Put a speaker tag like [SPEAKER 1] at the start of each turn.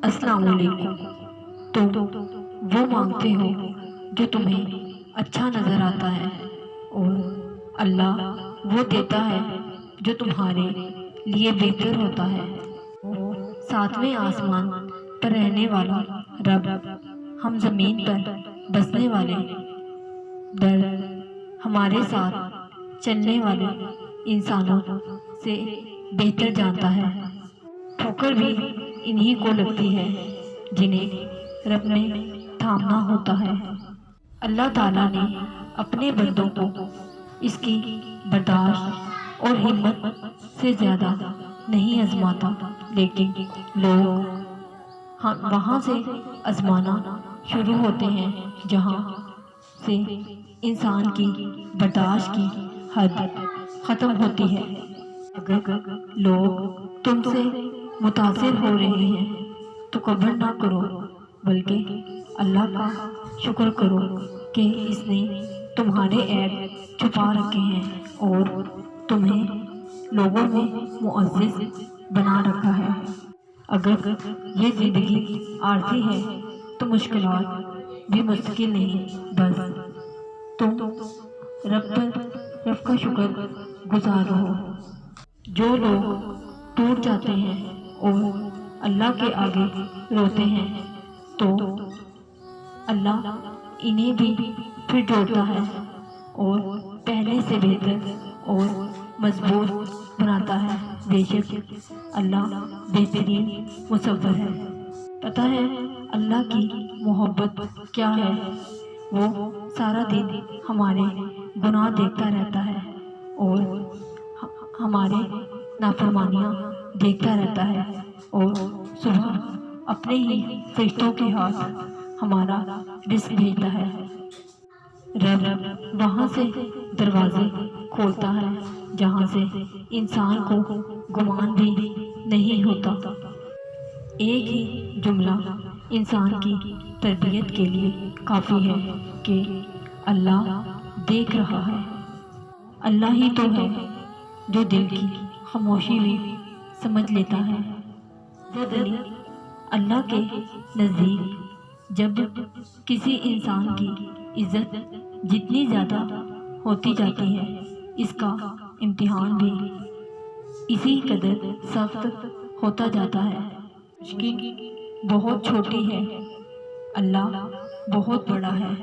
[SPEAKER 1] السلام علیکم. تم وہ مانگتے ہو جو تمہیں اچھا نظر آتا ہے، اور اللہ وہ دیتا ہے جو تمہارے لیے بہتر ہوتا ہے. ساتویں آسمان پر رہنے والا رب ہم زمین پر بسنے والے در ہمارے ساتھ چلنے والے انسانوں سے بہتر جانتا ہے. ٹھوکر بھی انہی کو لگتی ہے جنہیں رب نے تھامنا ہوتا ہے. اللہ تعالیٰ نے اپنے بندوں کو اس کی برداشت اور ہمت سے زیادہ نہیں آزماتا، لیکن لوگ وہاں سے آزمانا شروع ہوتے ہیں جہاں سے انسان کی برداشت کی حد ختم ہوتی ہے. اگر لوگ تم سے متاثر ہو رہے ہیں تو کبر نہ کرو، بلکہ اللہ کا شکر کرو کہ اس نے تمہارے عیب چھپا رکھے ہیں اور تمہیں لوگوں میں معزز بنا رکھا ہے. اگر یہ زندگی عارضی ہے تو مشکلات بھی مستقل نہیں، بس تم رب کا شکر گزار رہو. جو لوگ ٹوٹ جاتے ہیں اور اللہ کے آگے روتے ہیں تو اللہ انہیں بھی پھر جوڑتا ہے اور پہلے سے بہتر اور مضبوط بناتا ہے. بے شک اللہ بہترین مصور ہے. پتہ ہے اللہ کی محبت کیا ہے؟ وہ سارا دن ہمارے گناہ دیکھتا رہتا ہے اور ہمارے نافرمانیاں دیکھتا رہتا ہے، اور صبح اپنے ہی فرشتوں کے ہاتھ ہمارا رزق بھیجتا ہے. رب وہاں سے دروازے کھولتا ہے جہاں سے انسان کو گمان بھی نہیں ہوتا. ایک ہی جملہ انسان کی تربیت کے لیے کافی ہے کہ اللہ دیکھ رہا ہے. اللہ ہی تو ہے جو دل کی خاموشی بھی سمجھ لیتا ہے. وہ دل اللہ کے نزدیک جب کسی انسان کی عزت جتنی زیادہ ہوتی جاتی ہے، اس کا امتحان بھی اسی قدر سخت ہوتا جاتا ہے. مشکل بہت چھوٹی ہے، اللہ بہت بڑا ہے.